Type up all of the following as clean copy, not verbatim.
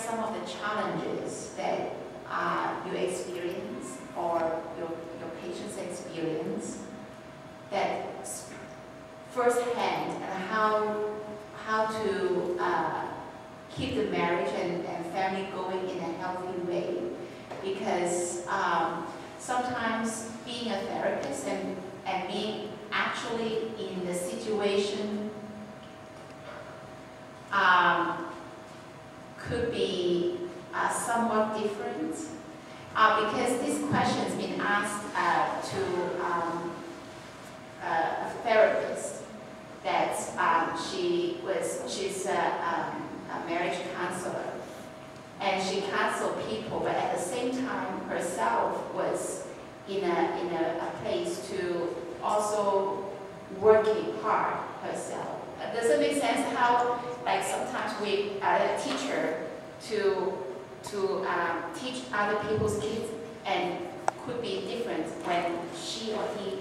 some of the challenges that you experience or your patients experience that firsthand, and how to keep the marriage and family going in a healthy way. Because sometimes being a therapist and being actually in the situation could be somewhat different. Because this question has been asked to a therapist that she's a marriage counselor, and she counseled people, but at the same time herself was in a place to also working hard herself. Does it make sense how, like, sometimes we are a teacher to teach other people's kids, and could be different when she or he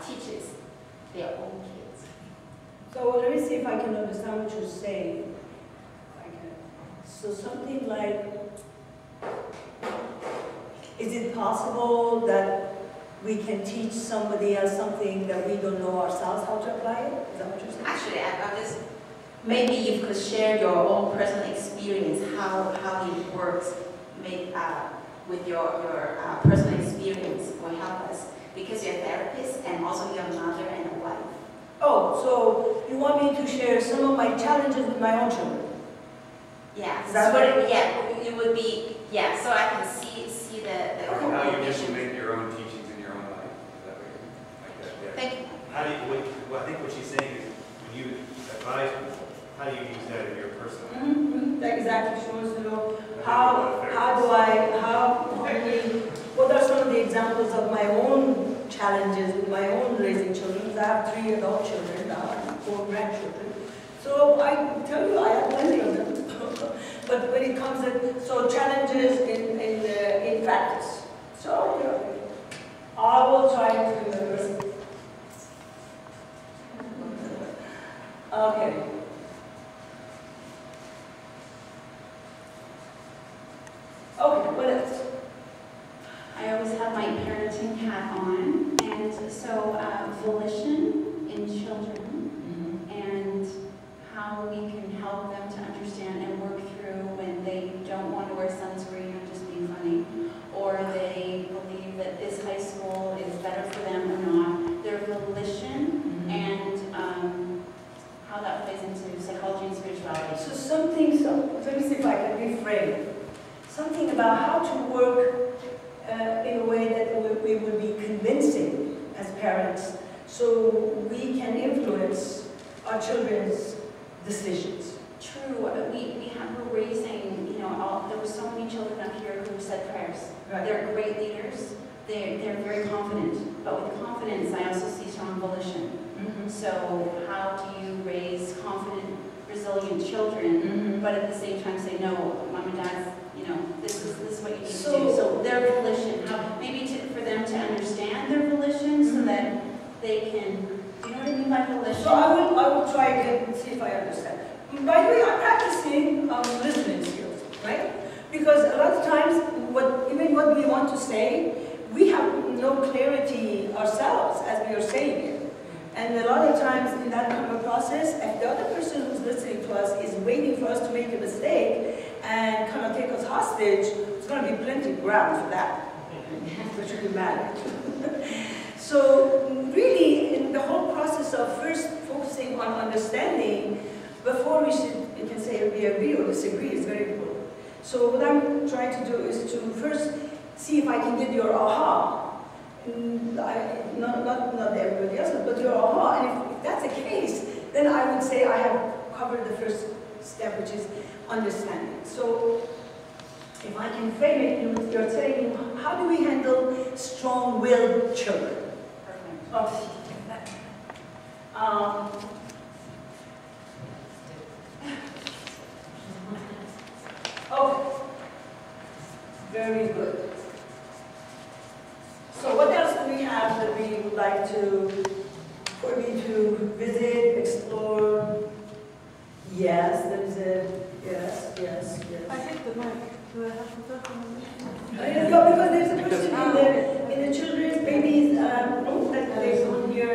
teaches their own kids. So let me see if I can understand what you're saying. So something like, is it possible that we can teach somebody else something that we don't know ourselves how to apply it? Is that what you're saying? Actually, I'm just, maybe you could share your own personal experience, how it works with your personal experience will help us. Because you're a therapist and also you're a mother and a wife. Oh, so you want me to share some of my challenges with my own children? Yeah, That's what it would be, yeah, so I can see the how you implement your own teachings in your own life. Is that what you like that? Yeah. Thank you. How do you, well, I think what she's saying is, when you advise people, how do you use that in your personal life? Exactly. She wants to know what are some of the examples of my own challenges with my own raising children. I have 3 adult children now and 4 grandchildren. So I tell you, I have plenty of them. But when it comes to challenges in practice, so I will try to remember. Okay. Okay, what else? I always have my parenting hat on, and so volition in children, and how we can help them to understand and work through when they don't want to wear sunscreen or just be funny, or they believe that this high school is better for them or not. Their volition and how that plays into psychology and spirituality. So let me see if I can reframe. Something about how to work in a way that we will be convincing as parents, so we can influence our children's decisions. True. We're raising, there were so many children up here who said prayers. Right. They're great leaders. They're very confident. But with confidence, I also see strong volition. So how do you raise confident, resilient children, but at the same time say, no, mom and dad, this is what you need to do. So their volition, maybe for them to understand their volition so that they can, do you know what I mean by volition? So I will try again and see if I understand. By the way, I'm practicing listening skills, right? Because a lot of times, even what we want to say, we have no clarity ourselves as we are saying it. And a lot of times in that kind of process, if the other person who's listening to us is waiting for us to make a mistake and kind of take us hostage, there's going to be plenty of ground for that, which will be mad. So really, in the whole process of first focusing on understanding, before we can say we agree or disagree is very important. So what I'm trying to do is to first see if I can get your aha. Not everybody else, but your aha. And if that's the case, then I would say I have covered the first step, which is understanding. So if I can frame it, you're saying, how do we handle strong-willed children? Perfect. Okay. Very good. So what else do we have that we would like for me to visit, explore? Yes, there's a Yes, yes, yes. I hit the mic. Do I have to talk on the mic? No, because there's a question in the children's babies that they don't hear.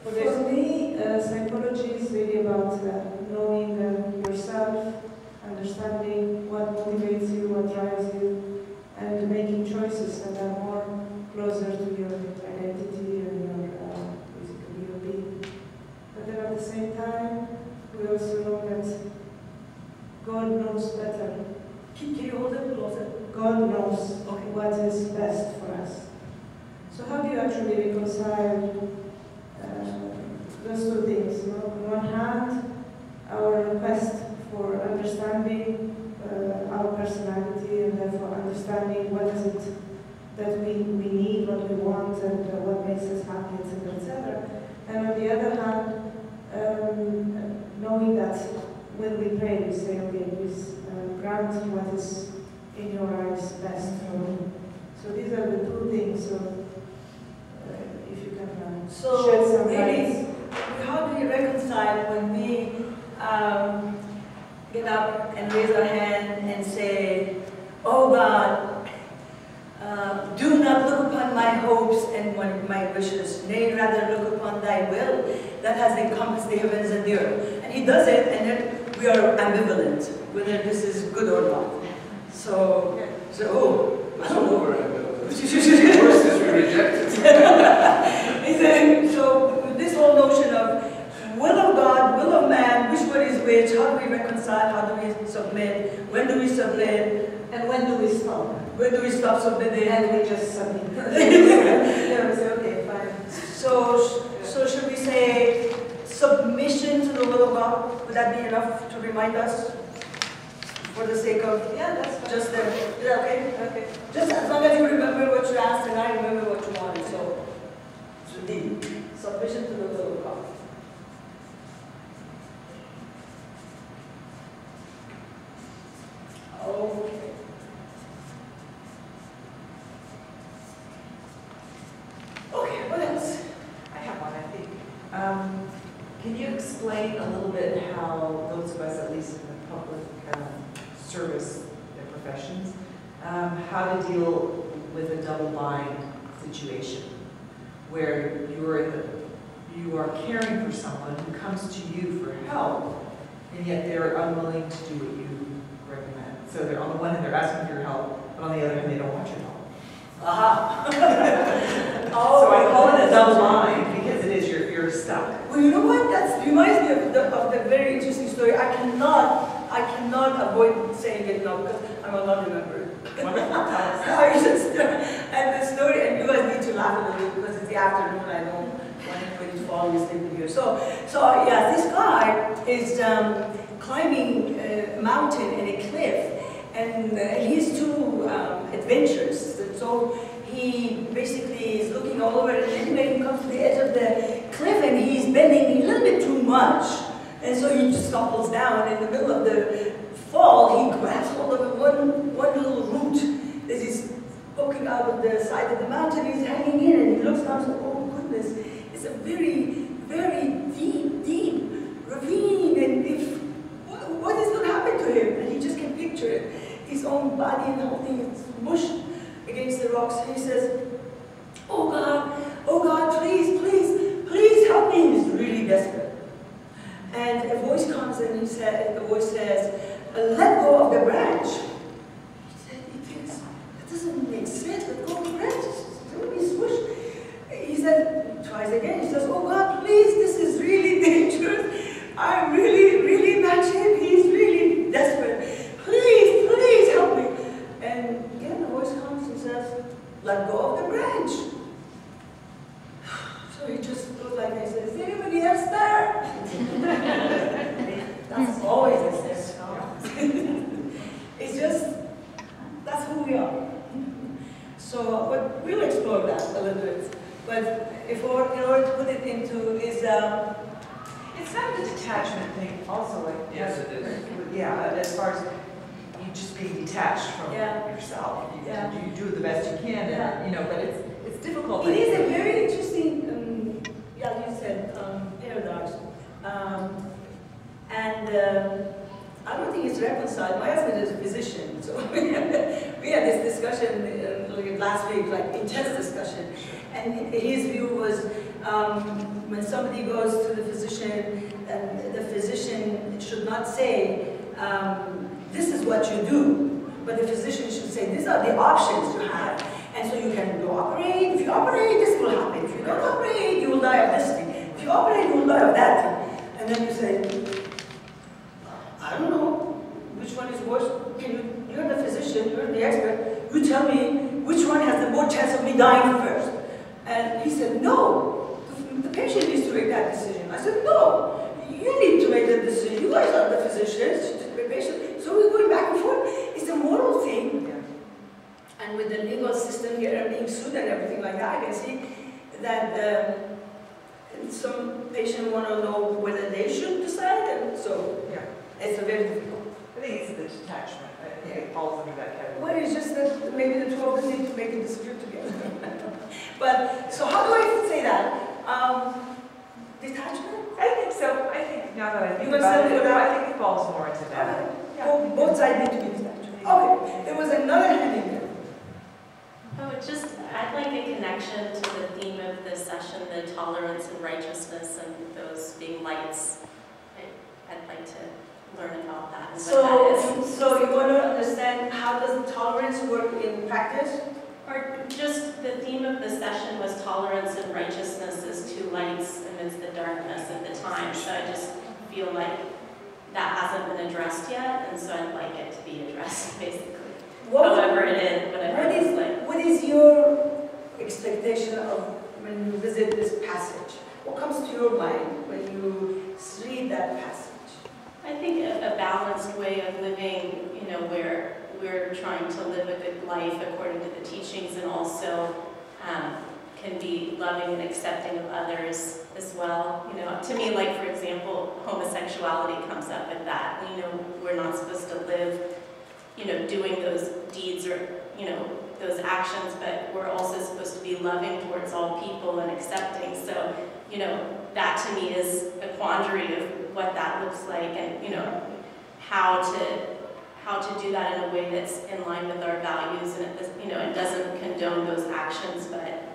For me, psychology is really about knowing yourself, understanding what motivates you, what drives you, and making choices that are more closer to your identity and your basically your being. But then at the same time, we also know that God knows better. Can you hold it closer? God knows what is best for us. So how do you actually reconcile those two things? You know, on one hand, our quest for understanding our personality and therefore understanding what is it that we need, what we want, and what makes us happy, etc., etc. And on the other hand, knowing that when we pray, we say, okay, please grant what is in your eyes best for me. So these are the two things. So if you can shed some really, light. how do we reconcile when we get up and raise our hand and say, oh God, do not look upon my hopes and my wishes, nay, rather look upon thy will that has encompassed the heavens and the earth. And he does it, and then we are ambivalent whether this is good or not. So I don't know. Worse is we reject it. So this whole notion of will of God, will of man, which one is which, how do we reconcile, how do we submit, when do we submit, And when do we stop? when do we stop submitting? And we just submit. Yeah, we say, okay, fine. So should we say submission to the will of God? Would that be enough to remind us? For the sake of, Yeah, that's fine. just the, yeah, okay? Okay. Just as long as you remember what you asked and I remember what you wanted, so the submission to the will of God. Okay. Okay, what else? I have one, I think. Can you explain a little bit how those of us, at least in the public service professions, how to deal with a double bind situation where you are caring for someone who comes to you for help, and yet they're unwilling to do what you recommend. So they're on the one hand they're asking for your help, but on the other hand they don't want your help. Aha. So I call it a double bind because it is you're stuck. Well, you know what? That reminds me of the very interesting story. I cannot avoid saying it now because I'm a lovely member. And the story, and you guys need to laugh a little bit because it's the afternoon. I know when it's falling asleep here. So yeah, this guy is climbing a mountain and a cliff, and he's too adventurous. So he basically is looking all over, and anyway, he comes to the edge of the cliff, and he's bending a little bit too much, and so he just stumbles down. In the middle of the fall, he grabs hold of one little root that is poking out of the side of the mountain. He's hanging in, and he looks down and says, "Oh goodness, it's a very, very deep ravine, and what is going to happen to him?" And he just can picture it, his own body and the whole thing is mushed against the rocks. And he says, oh God, please help me." He's really desperate. And a voice comes and the voice says, "Let go of the branch." He thinks, that doesn't make sense, let go of the branch. It's going to be smushed. He tries again. He says, "Oh God, please, this is really dangerous. I'm really matching. He's really desperate. Please help me." And again, the voice comes and says, "Let go of the branch." So he just goes like this, "Is anybody else there?" That's always a sense. It's just, that's who we are. So, but we'll explore that a little bit. But in order to put it into is It's kind of a detachment thing also, like. Yes, it is. Yeah, as far as you just being detached from Yeah. yourself. Yeah. You do the best you can, Yeah. and, but it's difficult. It is a very interesting, you said paradox, and I don't think it's intense discussion. And his view was when somebody goes to the physician should not say, this is what you do, but the physician should say, these are the options you have. And so you can go operate. If you operate, this will happen. If you don't operate, you will die of this thing. If you operate, you will die of that thing. And then you say, I don't know which one is worse. You're the physician, you're the expert. You tell me which one has the more chance of me dying first. And he said, no, the patient needs to make that decision. I said, no, you need to make that decision. You guys are the physicians, the patient. So we're going back and forth. It's a moral thing. And with the legal system here and being sued and everything like that, I can see that some patients want to know whether they should decide. And so it's a very difficult. I think it's the detachment. I think it falls under that category. Well, it's just that maybe the two of them need to make a decision together. But, so how do I say that? Detachment? I think so. I think now that I think You about understand it, what I think it falls more into that. Okay. Yeah. Both sides need to be detached. Okay, there was another hand in there. I'd like a connection to the theme of this session, the tolerance and righteousness and those being lights. I'd like to learn about that and what that is. So you want to understand how does tolerance work in practice? Or just the theme of the session was tolerance and righteousness as two lights amidst the darkness at the time. So I just feel like that hasn't been addressed yet, and so I'd like it to be addressed, basically. However it is, whatever it is like. What is your expectation of when you visit this passage? What comes to your mind when you read that passage? I think a balanced way of living, where we're trying to live a good life according to the teachings, and also can be loving and accepting of others as well. To me, like for example, homosexuality comes up with that. We know we're not supposed to live, doing those deeds or, those actions, but we're also supposed to be loving towards all people and accepting. So, that to me is a quandary of what that looks like, and, how to do that in a way that's in line with our values, and it doesn't condone those actions, but,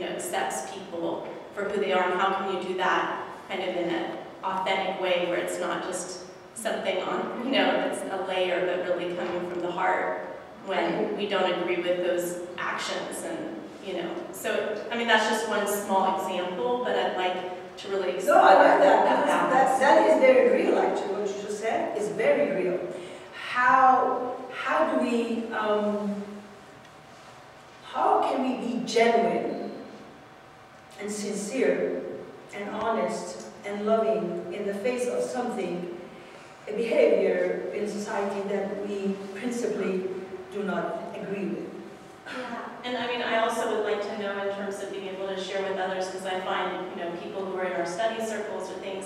accepts people for who they are. And how can you do that kind of in an authentic way where it's not just something on, it's a layer, but really coming from the heart when we don't agree with those actions. And, so, that's just one small example, but I'd like to really explore I like that. balance. That is very real, actually, what you just said is very real. How do we, how can we be genuine and sincere and honest and loving in the face of something, a behavior in society that we principally do not agree with? Yeah, and I also would like to know in terms of being able to share with others, because I find, people who are in our study circles or things,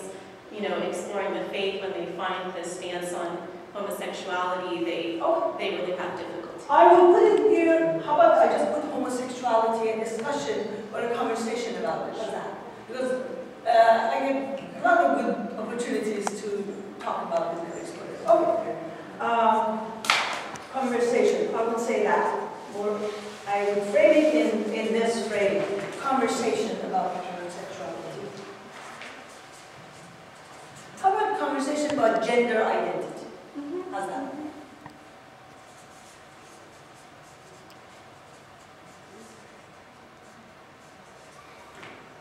exploring the faith, when they find this stance on homosexuality, they really have difficulty. I will put it here. How about I just put homosexuality and discussion or a conversation about it? How's that? Because I get a lot of good opportunities to talk about it and explore it. Okay. Conversation. I would say that. Or I would frame it in this frame. Conversation about homosexuality. How about conversation about gender identity? How's that?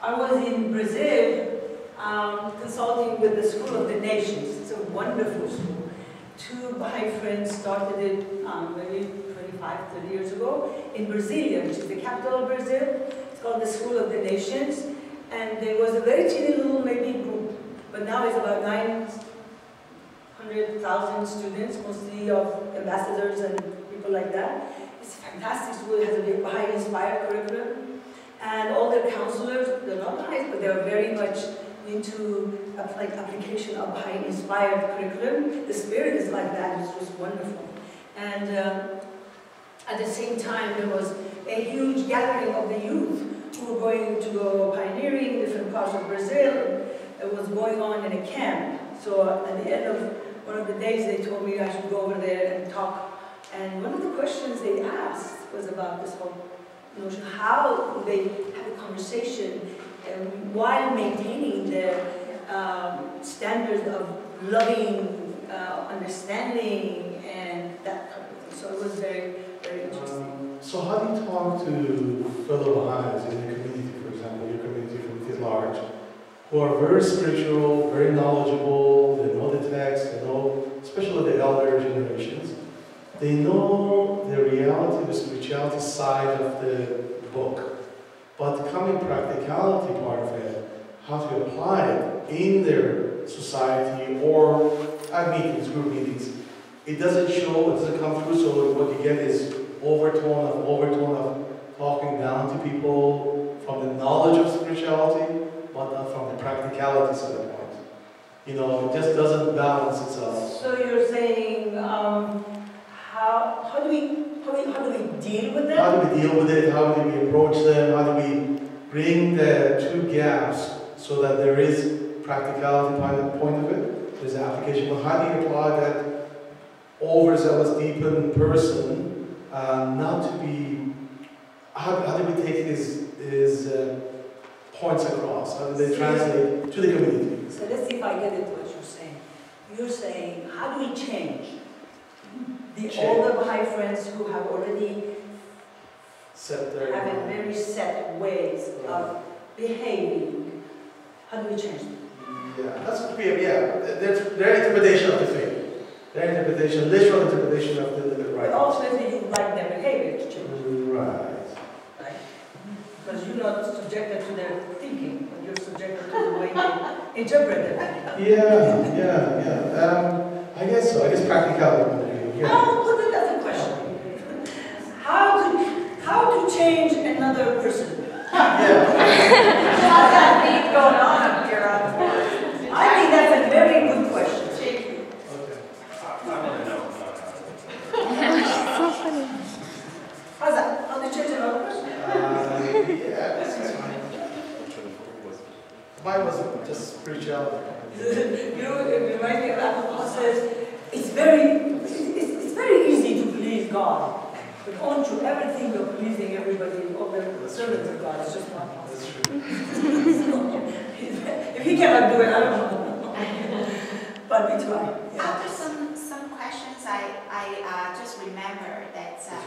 I was in Brazil consulting with the School of the Nations. It's a wonderful school. Two Baha'i friends started it maybe 25, 30 years ago in Brasilia, which is the capital of Brazil. It's called the School of the Nations. And there was a very teeny little maybe group, but now it's about 900,000 students, mostly of ambassadors and people like that. It's a fantastic school. It has a big Baha'i-inspired curriculum. And all their counselors, they're not Baha'is, but they're very much into application of Baha'i-inspired curriculum. The spirit is like that. It's just wonderful. And at the same time, there was a huge gathering of the youth who were going to go pioneering in different parts of Brazil. It was going on in a camp. So at the end of one of the days, they told me I should go over there and talk. And one of the questions they asked was about this whole notion. How do they have a conversation while maintaining their standards of loving, understanding, and that kind of thing. So it was very, very interesting. So how do you talk to fellow Baha'is in your community, for example, your community at large, who are very spiritual, very knowledgeable, they know the text, they know, especially the elder generations, they know the reality, the spirituality side of the book, but the coming practicality part of it, how to apply it in their society or at meetings, group meetings, it doesn't show, it doesn't come through, so what you get is overtone of talking down to people from the knowledge of spirituality, but not from the practicality standpoint. You know, it just doesn't balance itself. So you're saying, how do we deal with that? How do we deal with it? How do we approach them? How do we bring the two gaps so that there is practicality point of it? There's an application. But how do you apply that overzealous, deepened person not to be? How do we take his points across? How do they translate to the community? So let's see if I get it what you're saying. You're saying, how do we change the older Baha'i friends who have already have very set ways of behaving? How do we change them? Yeah, that's what we have. Yeah, their interpretation of the faith, their interpretation, literal interpretation of the right. But ultimately, you like their behavior to change. Right. Because you're not subjected to their thinking, but you're subjected to the way they interpret it. Yeah. I guess so. I guess practicality point of view. Yeah. I'll put it as a question. How to change another person? How's that beat going on up here on the board? I think that's a very good question. Okay. I want to know. So funny. How's that? How to change another person? Yeah, this is funny. Mine was just spirituality. You remind me of Apple says, it's very easy to please God. But aren't you ever think of pleasing everybody, all the servants of God? It's just not possible. That's true. If he cannot do it, I don't know. But we try. Yeah. After some questions, I just remember that. Sorry.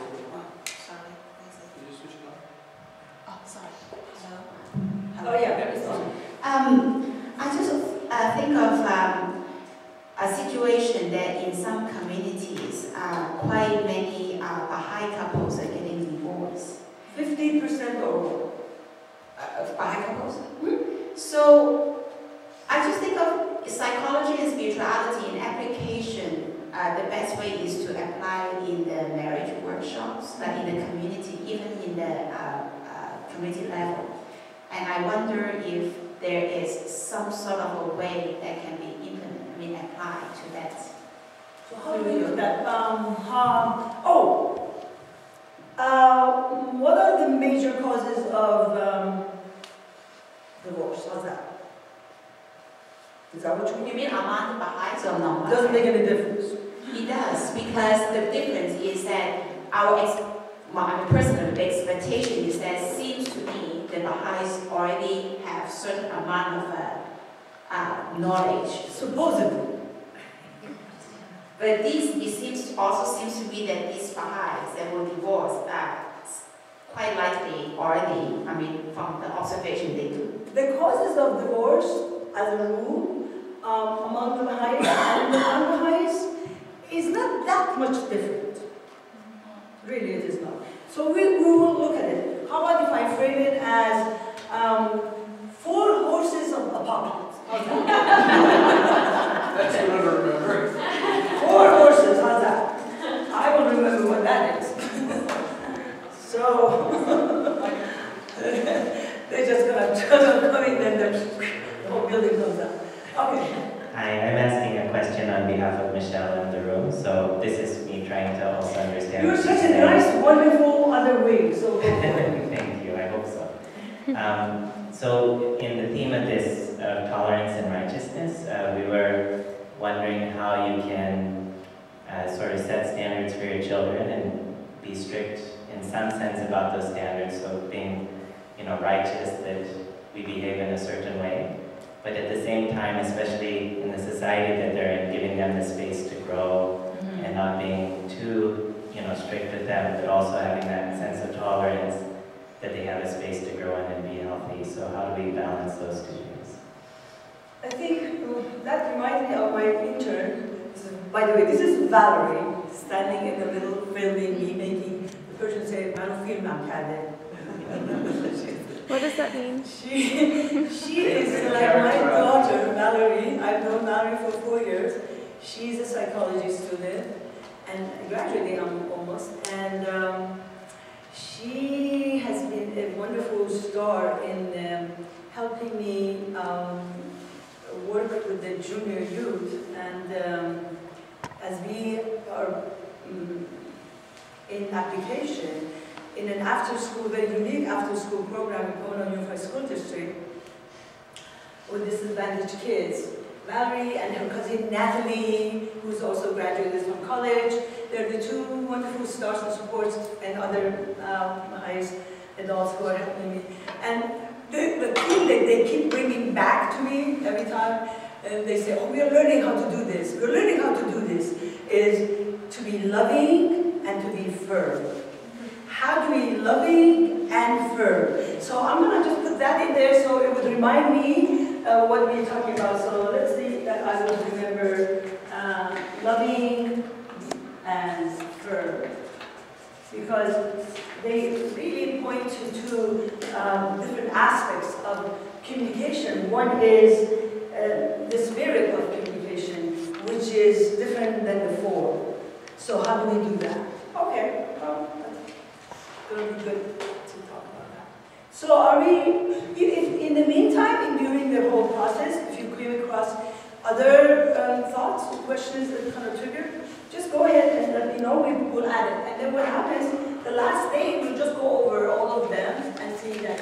Did you switch it on? Oh, sorry. Hello. Oh yeah, very sorry. I just think of a situation that in some communities, quite many Baha'i couples are getting divorced. 50% or more. Of Baha'i couples. So I just think of psychology and spirituality and application. The best way is to apply in the marriage workshops, like in the community, even in the community level. And I wonder if there is some sort of a way that can be implemented, applied to that. So how do we do that? What are the major causes of divorce? How's that? Is that what you mean? You mean among the Baha'is or not? Doesn't make any difference. It does, because the difference is that my personal expectation is that it seems to me the Baha'is already have certain amount of knowledge. Supposedly. But it also seems to me that these Baha'is that were divorced are quite likely already, from the observation they do. The causes of divorce, as a rule, among the Baha'is and the non-Baha'is, is not that much different. Really, it is not. So we will look at it. How about if I frame it as 4 horses of apocalypse? That's what I remember. 4 horses, how's that? I will remember what that is. So, they're just gonna come in and the whole building comes up. Okay. Hi, I'm asking a question on behalf of Michelle in the room. So this is me trying to also understand. You're what such she's a saying. nice, wonderful other way, so go for it. Thank you, I hope so. So in the theme of this tolerance and righteousness, we were wondering how you can sort of set standards for your children and be strict in some sense about those standards, so being, righteous, that we behave in a certain way. But at the same time, especially in the society that they're in, giving them the space to grow and not being too, strict with them, but also having that sense of tolerance that they have a space to grow in and be healthy. So how do we balance those two things? I think that reminds me of my intern. By the way, this is Valerie, standing in the middle, filming me, making the person say, "Manu filmam karde." What does that mean? She is like my daughter, Valerie. I've known Valerie for 4 years. She's a psychology student and graduating almost. And she has been a wonderful star in helping me work with the junior youth. And as we are in application, in an after-school, very unique after-school program in Kona Unified School District with disadvantaged kids. Valerie and her cousin Natalie, who's also graduated from college, they're the two wonderful stars and supports and other highest adults who are helping me. And the thing that they keep bringing back to me every time, and they say, "Oh, we are learning how to do this. We're learning how to do this," is to be loving and to be firm. How do we loving and firm? So I'm going to just put that in there so it would remind me what we're talking about. So let's see that I will remember loving and firm, because they really point to two different aspects of communication. One is the spirit of communication, which is different than the form. So how do we do that? Okay. It's going to be good to talk about that. So are we, if in the meantime, during the whole process, if you came across other thoughts or questions that kind of trigger, just go ahead and let me know, we will add it. And then what happens, the last day, we'll just go over all of them and see that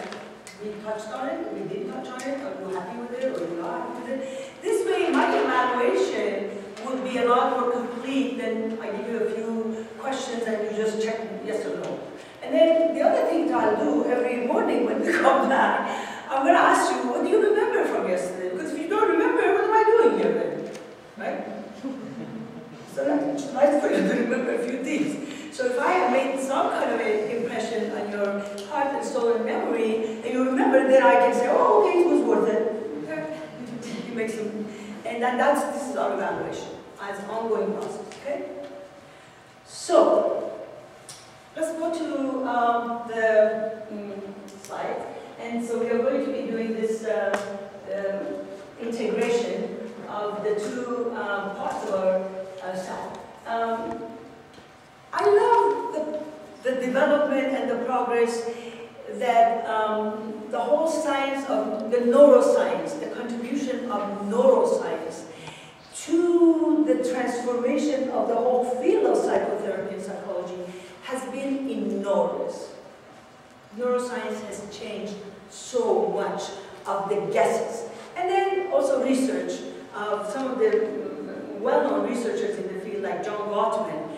we touched on it, we didn't touch on it, are you happy with it, or you're not happy with it. This way, my evaluation would be a lot more complete than I give you a few questions and you just check yes or no. And then the other thing that I'll do every morning when we come back, I'm going to ask you, what do you remember from yesterday? Because if you don't remember, what am I doing here then? Right? So it's nice for you to remember a few things. So if I have made some kind of an impression on your heart and soul and memory, and you remember, then I can say, oh, okay, it was worth it. You make some, and then this is our evaluation as an ongoing process, okay? So, let's go to the slide. And so we are going to be doing this integration of the two parts of our self. I love the development and the progress that the whole science of the neuroscience, the contribution of neuroscience to the transformation of the whole field of psychotherapy and psychology has been enormous. Neuroscience has changed so much of the guesses. And then also research of some of the well-known researchers in the field, like John Gottman,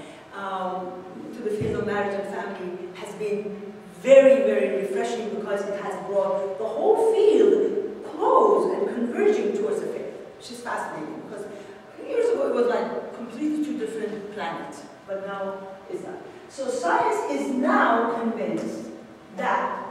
to the field of marriage and family, has been very, very refreshing because it has brought the whole field close and converging towards the faith, which is fascinating because years ago it was like completely two different planets, but now it's not. So science is now convinced that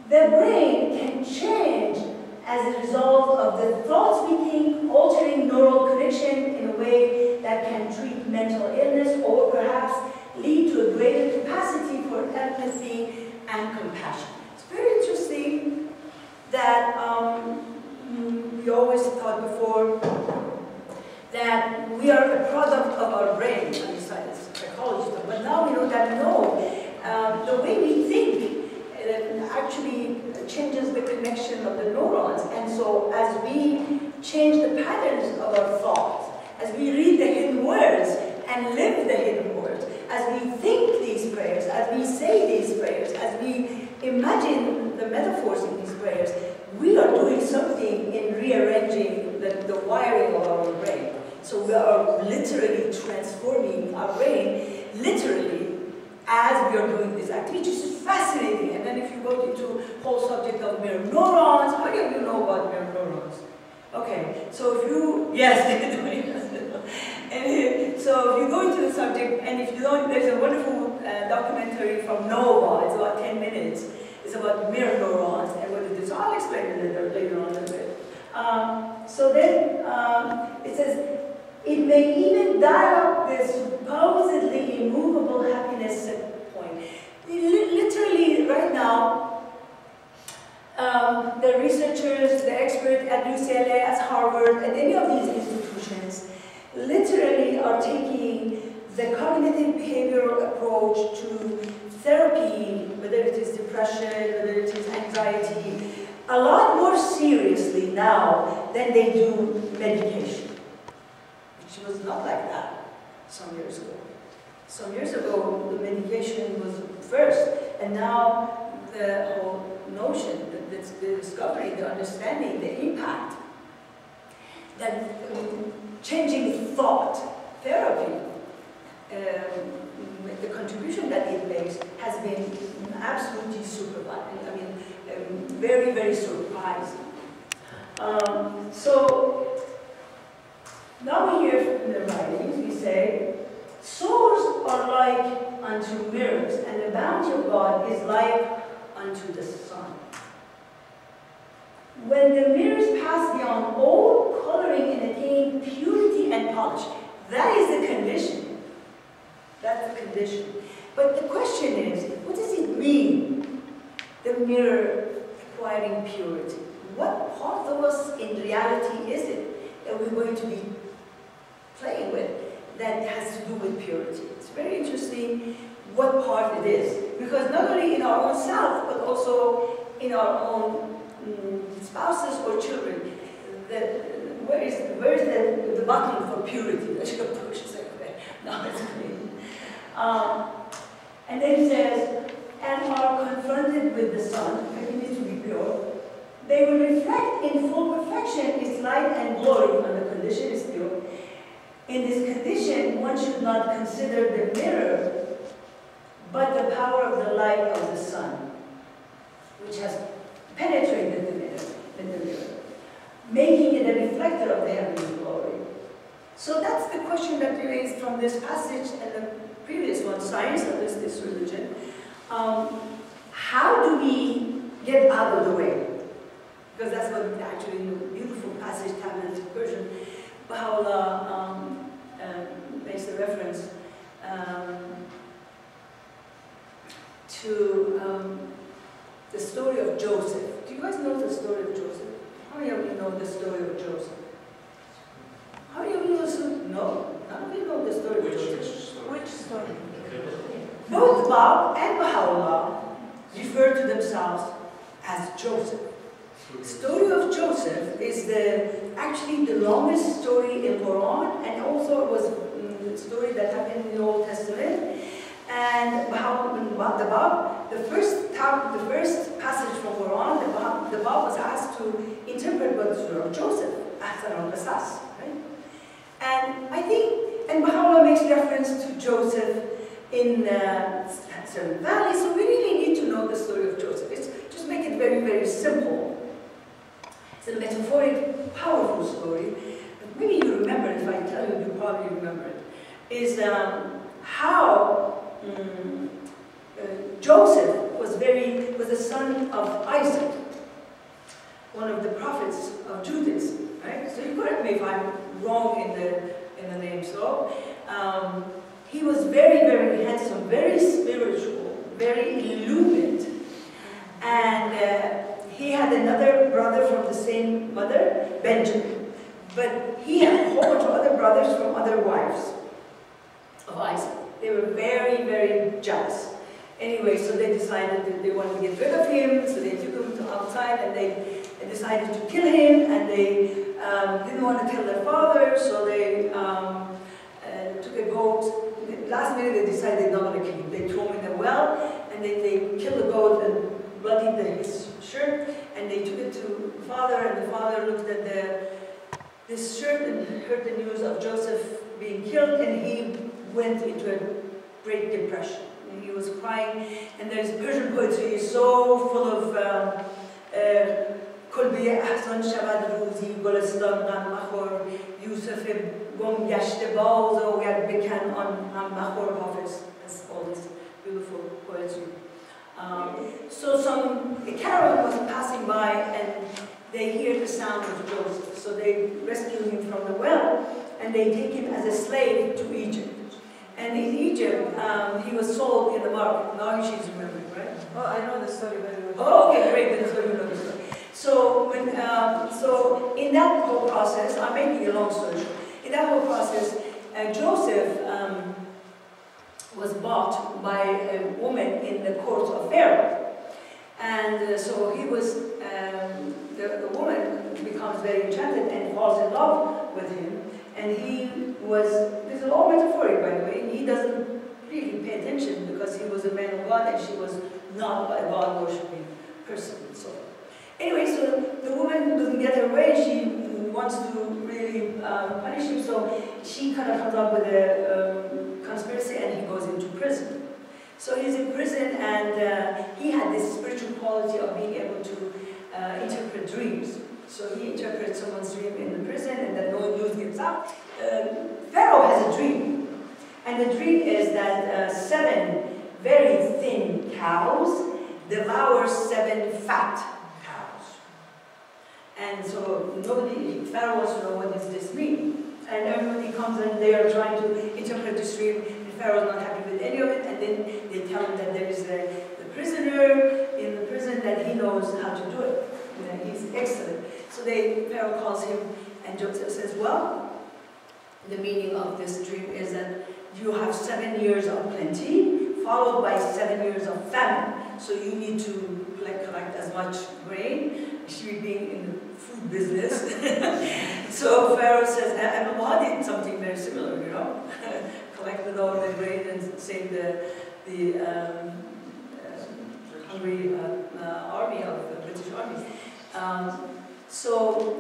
the brain can change as a result of the thoughts we think, altering neural connection in a way that can treat mental illness or perhaps lead to a greater capacity for empathy and compassion. It's very interesting that we always thought before that we are a product of our brain, I mean psychology, but now we know that no, the way we think actually changes the connection of the neurons. And so as we change the patterns of our thoughts, as we read the hidden words and live the hidden words, as we think these prayers, as we say these prayers, as we imagine the metaphors in these prayers, we are doing something in rearranging the wiring of our brain. So we are literally transforming our brain, literally as we are doing this activity, which is fascinating. And then if you go into whole subject of mirror neurons, how do you know about mirror neurons? Okay, so if you, yes, and so if you go into the subject, and if you don't, there's a wonderful documentary from Nova, it's about 10 minutes, it's about mirror neurons and what it is. So I'll explain it later on a little bit. So then it says, it may even dial up the supposedly immovable happiness set point. Literally, right now, the researchers, the experts at UCLA, at Harvard, and any of these institutions, literally are taking the cognitive behavioral approach to therapy, whether it is depression, whether it is anxiety, a lot more seriously now than they do medication, which was not like that some years ago. Some years ago, the medication was first, and now the whole notion, the discovery, the understanding, the impact, that changing thought, therapy, the contribution that it makes has been absolutely very, very surprising. So now we hear from the writings, we say, souls are like unto mirrors, and the bounty of God is like unto the sun. When the mirrors pass beyond all coloring and attain purity and polish, that is the condition. That's the condition. But the question is, what does it mean, the mirror acquiring purity? What part of us in reality is it that we're going to be playing with that has to do with purity? It's very interesting what part it is, because not only in our own self, but also in our own spouses or children. Where is the button for purity that you push? No, it's clean. And then it says, and are confronted with the sun, continue to be pure. They will reflect in full perfection its light and glory when the condition is pure. In this condition, one should not consider the mirror, but the power of the light of the sun, which has penetrated the mirror, making it a reflector of the heavenly glory. So that's the question that we raised from this passage and the previous one, science versus religion. How do we get out of the way? Because that's what actually in the beautiful passage, Tablet version, Baha'u'llah makes the reference to the story of Joseph. Do you guys know the story of Joseph? How many of you know the story of Joseph? How many of you know? None of you know the story of Joseph. Which story? Both Bab and Baha'u'llah refer to themselves as Joseph. The story of Joseph is actually the longest story in Quran, and also it was a story that happened in the Old Testament. And the first passage from Quran, the Bab was asked to interpret what the story of Joseph, right? And I think, and Baha'u'llah makes reference to Joseph in certain valleys, so we really need to know the story of Joseph. Just make it very, very simple. It's a metaphoric, powerful story. But maybe you remember it. If I tell you, you probably remember it. Is how Joseph was the son of Isaac, one of the prophets of Judaism. Right? So you correct me if I'm wrong in the name. So he was very, very handsome, very spiritual, very illumined, and he had another brother from the same mother, Benjamin. But he had a whole bunch of other brothers from other wives of Isaac. They were very, very jealous. Anyway, so they decided that they wanted to get rid of him, so they took him to outside and they decided to kill him, and they didn't want to tell their father, so they took a goat. Last minute they decided they're not going to kill him. They threw him in a well, and they killed the goat and bloodied his shirt, and they took it to the father, and the father looked at this shirt and heard the news of Joseph being killed, and he went into a great depression. He was crying. And there's Persian poetry is so full of کلبه احسان شود روزی گلستان غم مخور یوسف گم گشته باز آید به کنعان غم مخور Hafiz has all this beautiful poetry. So a caravan was passing by and they hear the sound of Joseph. So they rescue him from the well and they take him as a slave to Egypt. And in Egypt, he was sold in the market. Now she's remembering, right? Oh, I know the story very well. Oh, okay, great. Then so you know the story. So in that whole process, I'm making a long story short. In that whole process, Joseph was bought by a woman in the court of Pharaoh, and so he was. The woman becomes very enchanted and falls in love with him, and he was. This is all metaphoric, by the way. He doesn't really pay attention because he was a man of God and she was not a God-worshipping person. So. Anyway, so the woman doesn't get her way. She wants to really punish him, so she kind of comes up with a conspiracy and he goes into prison. So he's in prison and he had this spiritual quality of being able to interpret dreams. So he interprets someone's dream in the prison and then no news gets out. Pharaoh has a dream. And the dream is that 7 very thin cows devour 7 fat cows. And so Pharaoh wants to know what does this mean. And everybody comes and they are trying to interpret this dream, and Pharaoh is not happy with any of it, and then they tell him that there is the prisoner in the prison that he knows how to do it. He's excellent. So Pharaoh calls him, and Joseph says, well, the meaning of this dream is that you have 7 years of plenty, followed by 7 years of famine. So you need to collect as much grain. She being in the food business. So Pharaoh says, I did something very similar, you know, collected all the grain and saved the hungry army of the British army. So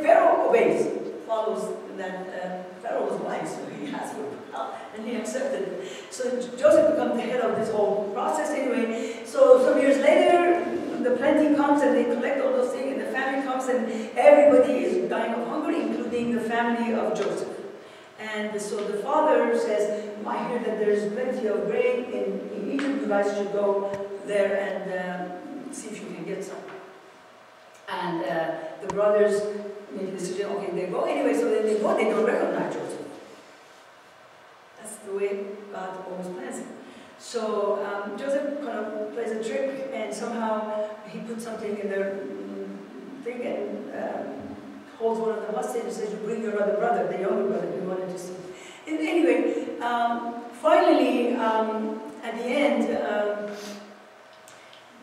Pharaoh obeys, follows that. Pharaoh was wise, so he asked for help, and he accepted it. So Joseph becomes the head of this whole process anyway. So some years later, the plenty comes and they collect all those things, and the famine comes, and everybody is dying of hunger, including the family of Joseph. And so the father says, I hear that there's plenty of grain in Egypt, you guys should go there and see if you can get some. And the brothers make a decision, okay, they go. Anyway, so then they go, they don't recognize Joseph. That's the way God always plans it. So Joseph kind of plays a trick, and somehow he puts something in their thing and holds one of them hostage and says, you bring your other brother, the younger brother, we wanted to see. And anyway, finally, at the end,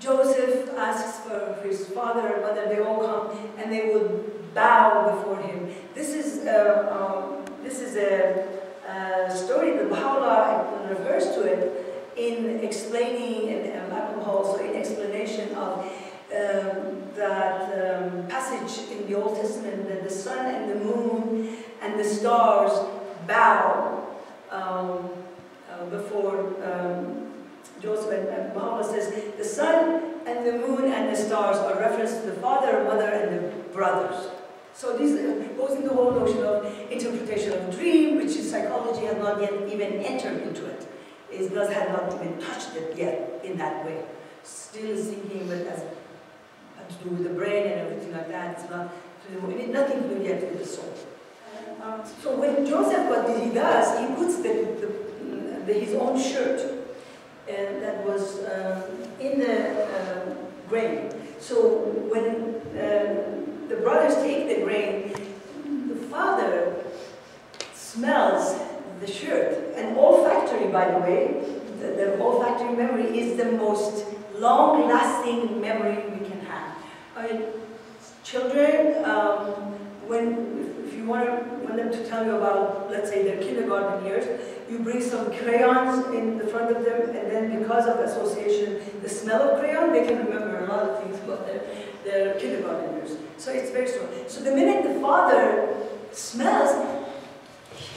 Joseph asks for his father and mother, they all come, and they will bow before him. This is a story that Baha'i refers to it in explaining, and also in explanation of that passage in the Old Testament that the sun and the moon and the stars bow before Joseph, and Baha'u'llah says the sun and the moon and the stars are reference to the father, mother, and the brothers. So this goes into the whole notion of interpretation of dream, which is psychology has not yet even entered into it. It has not even touched it yet in that way. Still is thinking of it as to do with the brain and everything like that. It's not nothing to do yet with the soul. So when Joseph, what he does, he puts his own shirt that was in the grain. So when the brothers take the grain, the father smells the shirt. And olfactory, by the way, the olfactory memory is the most long-lasting memory we can have. I mean, children, if you want them to tell you about, let's say, their kindergarten years, you bring some crayons in the front of them, and then because of association, the smell of crayon, they can remember a lot of things about their kindergarten years. So it's very strong. So the minute the father smells,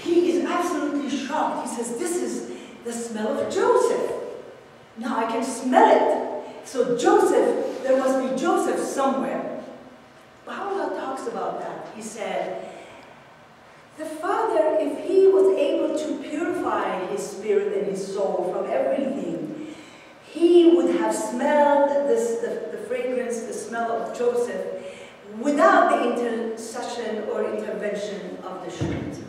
he is absolutely shocked. He says, this is the smell of Joseph. Now I can smell it. So Joseph, there must be Joseph somewhere. Baha'u'llah talks about that. He said, the father, if he was able to purify his spirit and his soul from everything, he would have smelled the fragrance, the smell of Joseph, without the intercession or intervention of the Shrint.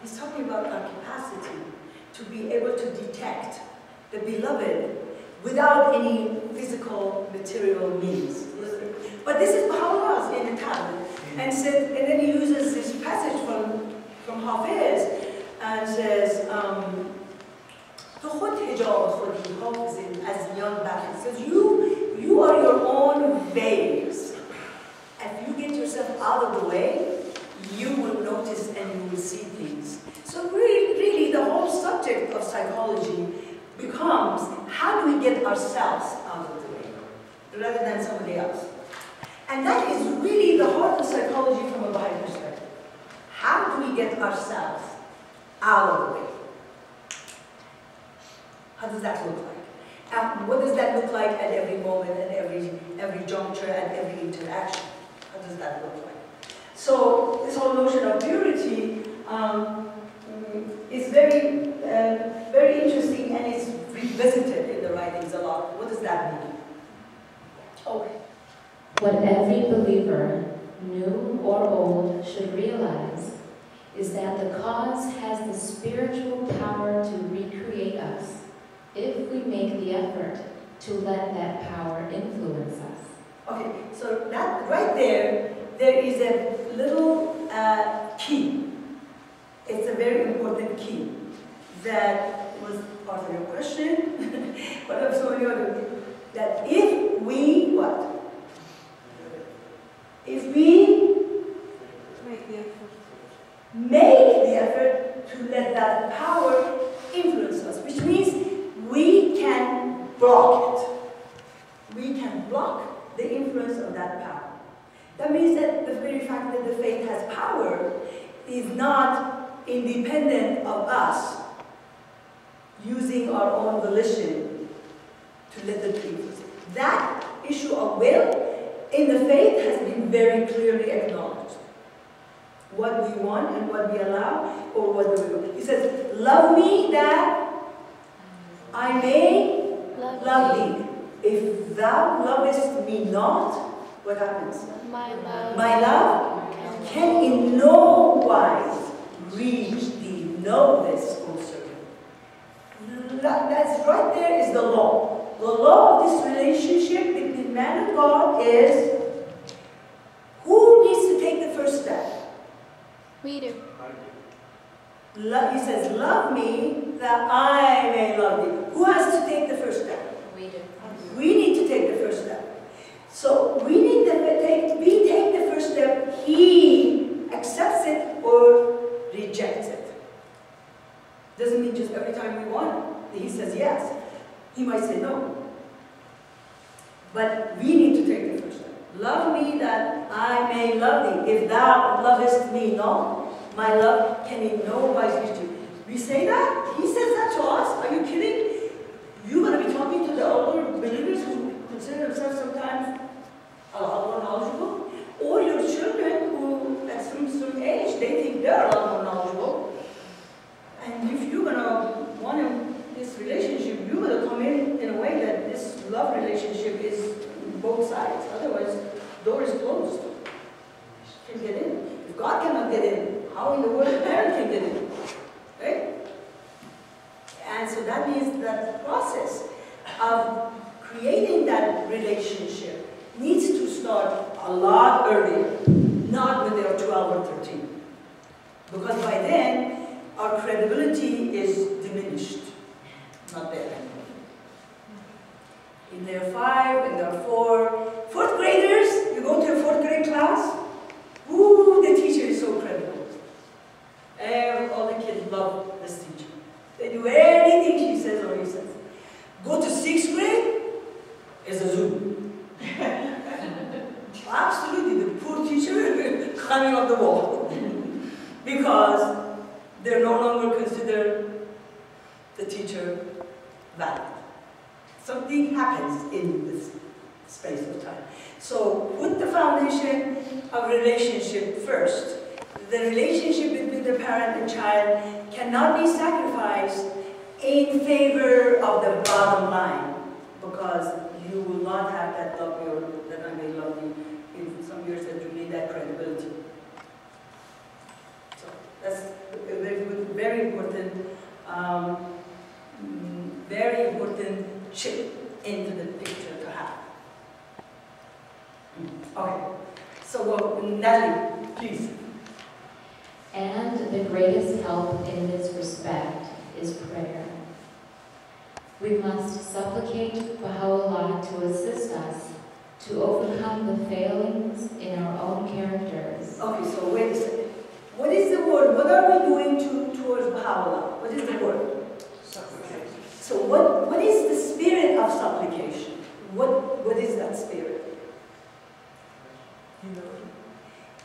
He's talking about our capacity to be able to detect the beloved without any physical, material means. But this is Baha'u'llah's in the tablet. And then he uses this passage from Hafiz and says, he says, you are your own veils. If you get yourself out of the way, you will notice and you will see things. So really the whole subject of psychology becomes, how do we get ourselves out of the way, rather than somebody else? And that is really the heart of psychology from a Baha'i perspective. How do we get ourselves out of the way? How does that look like? And what does that look like at every moment, at every juncture, at every interaction? How does that look like? So this whole notion of purity is very, very interesting, and it's revisited in the writings a lot. What does that mean? Okay. What every believer, new or old, should realize is that the cause has the spiritual power to recreate us if we make the effort to let that power influence us. Okay, so that right there is a little key. It's a very important key that was part of your question, but of so many other, that if we, what? If we make the effort to let that power influence us, which means we can block it. We can block the influence of that power. That means that the very fact that the faith has power is not independent of us using our own volition to let the influence. That issue of will in the faith has been very clearly acknowledged. What we want and what we allow, or what do we want. He says, love me that I may love thee. If thou lovest me not, what happens? My love. My love can in no wise reach thee. Know this, O servant. That's right there is the law. The law of this relationship between man and God is, who needs to take the first step? We do. He says, love me that I may love thee. Who has to take the first step? We do. We need to take the first step. So we need to take the first step. He accepts it or rejects it. Doesn't mean just every time we want it, he says yes. He might say no. But we need to take the first step. Love me that I may love thee. If thou lovest me not, my love can in no wise reach you. We say that? He says that to us? Are you kidding? You're going to be talking to the older believers who consider themselves sometimes a lot more knowledgeable? Or your children who, at some age, they think they're a lot more knowledgeable. And if you're going to want this relationship, you're going to come in a way that this love relationship is both sides. Otherwise, the door is closed. Can't get in. If God cannot get in, how in the world a parent can get in? Right? And so that means that the process of creating that relationship needs to start a lot earlier, not when they're 12 or 13. Because by then, our credibility is diminished. Not there anymore. In their 5, in their 4, fourth graders, you go to a 4th grade class, ooh, the teacher is so credible. All the kids love this teacher. They do anything she says or he says. Go to 6th grade, it's a zoo. Absolutely, the poor teacher climbing up the wall. Because they're no longer considered the teacher valid. Something happens in this space of time. So put the foundation of relationship first. The relationship between the parent and child cannot be sacrificed in favor of the bottom line, because you will not have that love that I may love you in some years that you need that credibility. So that's a very important chip into the picture to have. Okay, so Natalie, please. And the greatest help in this respect is prayer. We must supplicate Baha'u'llah to assist us to overcome the failings in our own characters. Okay, so wait a second. What is the word? What are we doing towards Baha'u'llah? What is the word? Supplication. So what is the spirit of supplication? What is that spirit? Humility.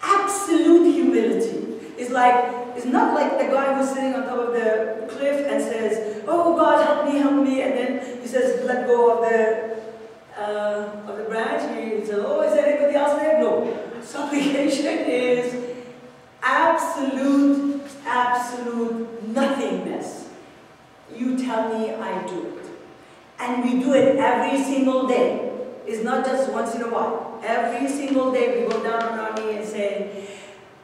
Absolute humility. It's not like the guy who's sitting on top of the cliff and says, "Oh God, help me," and then he says, "Let go of the branch." He says, "Oh, is there anybody else there?" No. Supplication is absolute nothingness. You tell me, I do it. And we do it every single day. It's not just once in a while. Every single day we go down on our knee and say,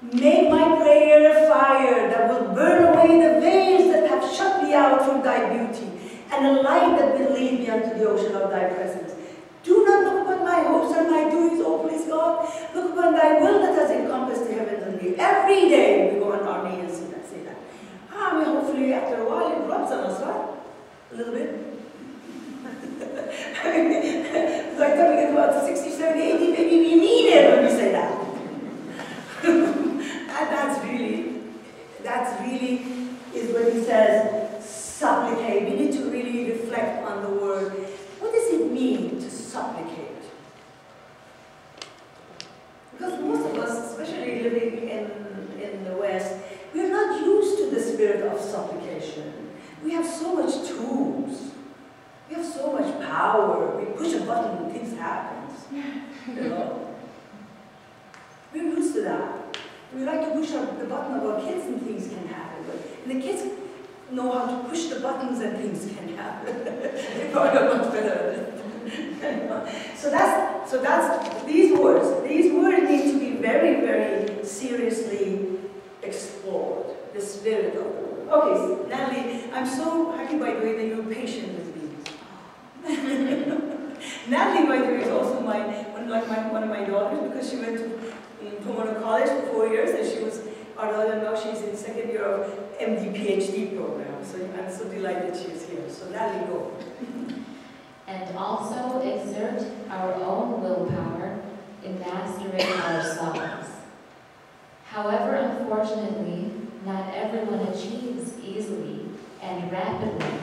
"Make my prayer a fire that will burn away the veils that have shut me out from thy beauty, and a light that will lead me unto the ocean of thy presence. Do not look upon my hopes and my doings, O please God. Look upon thy will that has encompassed the heavens and the earth." Every day we go on our knee and say that. Hopefully after a while it rubs on us, right? A little bit. By the time we get about 60, 70, 80, maybe we need it when we say that. And that's really is what he says, supplicate. We need to really reflect on the word. What does it mean to supplicate? Because most of us, especially living in the West, we're not used to the spirit of supplication. We have so much tools. We have so much power. We push a button and things happen. You know? We're used to that. We like to push the button of our kids and things can happen. And the kids know how to push the buttons and things can happen. They probably are much better at it. So that's these words. These words need to be very, very seriously explored. The spirit of the word. Okay, so Natalie, I'm so happy by the way that you're patient with me. Natalie, by the way, is also one of my daughters, because she went to Pomona College for 4 years, and she was our daughter. Now she's in second year of MD PhD program. So I'm so delighted she's here. So Natalie, go. And also exert our own willpower in mastering ourselves. However, unfortunately, not everyone achieves easily and rapidly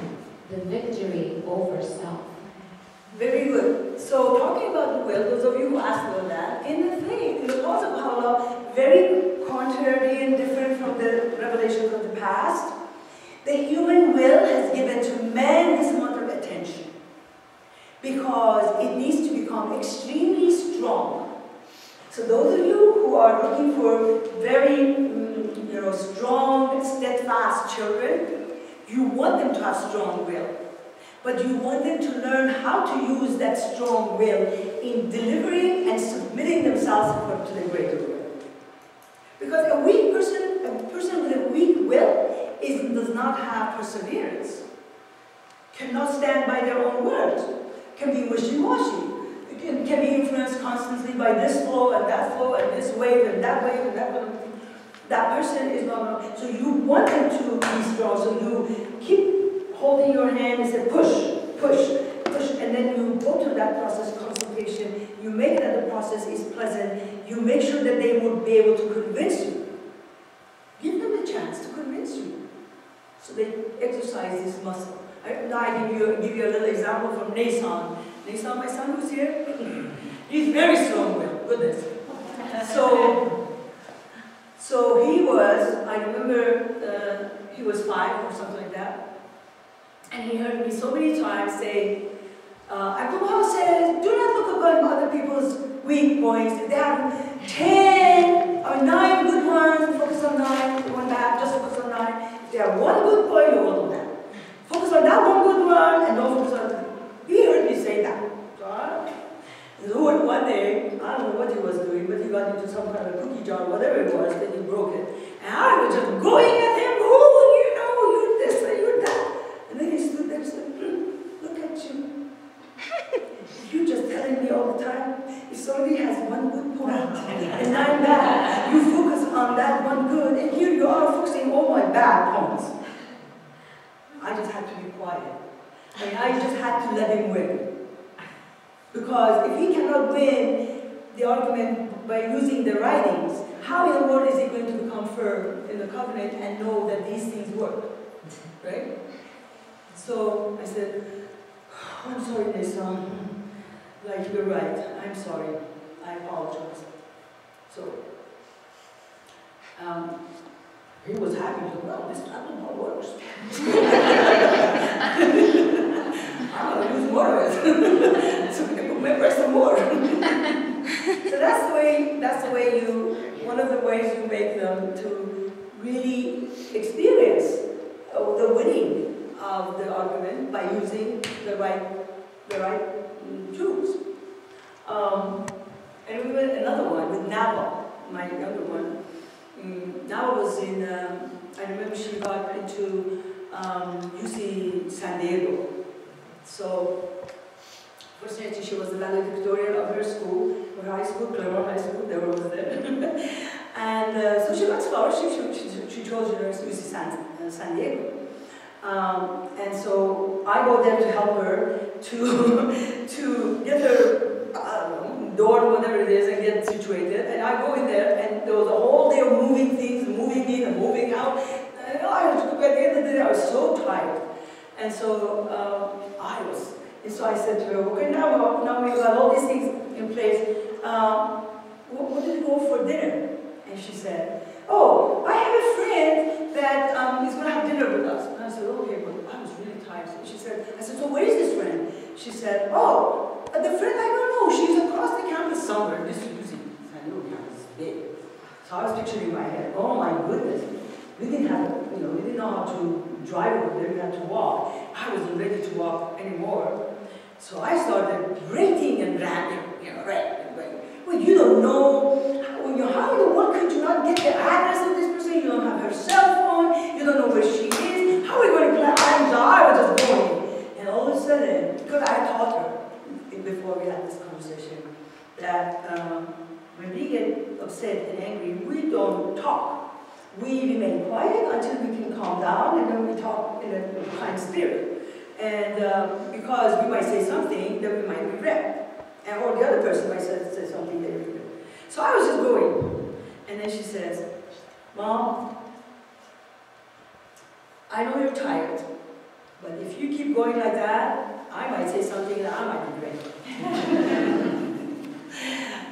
the victory over self. Very good. So talking about the will, those of you who asked about that, in the laws of Baha'u'llah, very contrary and different from the revelations of the past, the human will has given to man this amount of attention because it needs to become extremely strong. So those of you who are looking for very strong, steadfast children, you want them to have strong will. But you want them to learn how to use that strong will in delivering and submitting themselves to the greater will. Because a weak person, a person with a weak will, does not have perseverance, cannot stand by their own words, can be wishy-washy, can be influenced constantly by this flow and this wave and that wave and that wave. That person is not. So you want them to be strong, so you keep holding your hand and say push, push, push, and then you go through that process, consultation, you make that the process is pleasant, you make sure that they would be able to convince you. Give them a chance to convince you. So they exercise this muscle. Now I give you a little example from Nason. Nason, my son who's here, he's very strong-willed, goodness. So he was, I remember he was 5 or something like that, and he heard me so many times say, And Paul says, do not look upon other people's weak points. If they have 10 or 9 good ones, focus on 9, one bad, just focus on 9. If they have one good point, you hold on that. Focus on that one good one, and don't focus on that. He heard me say that. So one day, I don't know what he was doing, but he got into some kind of cookie jar, whatever it was, then he broke it. And I was just going at him, oh, you know, you're this and you're that. And then he stood there and said, look at you. You're just telling me all the time, if somebody has one good point and 9 bad, you focus on that one good, and here you are focusing on all my bad points. I just had to be quiet. I mean, I just had to let him win. Because if he cannot win the argument by using the writings, how in the world is he going to become firm in the covenant and know that these things work? Right? So I said, oh, I'm sorry, Nessa. Like, you're right. I'm sorry. I apologize. So, he was happy. He said, well, this time it works. I'm going to use more of it. So we can remember some more. So that's the way one of the ways you make them to really experience the winning of the argument by using the right tools. And we went another one with Nava, my younger one. Nava was in, I remember she got into UC San Diego. So, fortunately, she was the valedictorian of her school, her high school, Claremont High School, they were over there. And so she got scholarship, she chose UC San Diego. And so I go there to help her to get her dorm, whatever it is, and get situated. And I go in there, and there was a whole day of moving things, moving in and moving out. And at the end of the day, I was so tired. And so so I said to her, okay, now we've got all these things in place. What did you go for dinner? And she said, oh, I have a friend that is going to have dinner with us. And I said, okay, but I was really tired. So I said, so where is this friend? She said, oh, the friend I don't know. She's across the campus somewhere. This is San Diego campus is big. So I was picturing in my head, oh my goodness. We didn't know how to drive over there, we had to walk. I wasn't ready to walk anymore. So I started ranting and ranting, ranting. Well, you don't know, how in the world could you not get the address of this person? You don't have her cell phone, you don't know where she is. How are we going to play? I was just going. And all of a sudden, because I taught her before we had this conversation, that when we get upset and angry, we don't talk. We remain quiet until we can calm down, and then we talk in a kind spirit. And because we might say something that we might regret, or the other person might say something they regret. So I was just going, and then she says, Mom, I know you're tired, but if you keep going like that, I might say something that I might regret.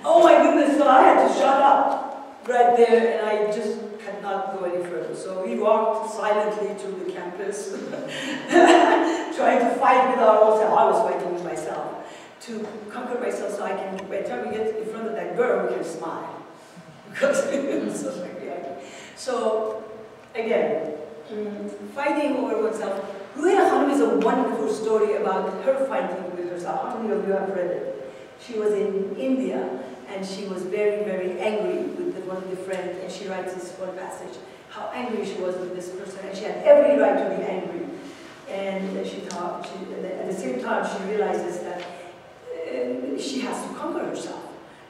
Oh my goodness, so I had to shut up right there, and I just could not go any further. So we walked silently to the campus, trying to fight with our own self. I was fighting with myself to conquer myself so I can, by the time we get in front of that girl, we can smile. Because it was so scary. So, again, fighting over oneself. Ruhila Khanum is a wonderful story about her fighting with herself. How many of you have read it? She was in India, and she was very, very angry with one of the friends, and she writes this one passage, how angry she was with this person, and she had every right to be angry. And at the same time, she realizes that she has to conquer herself.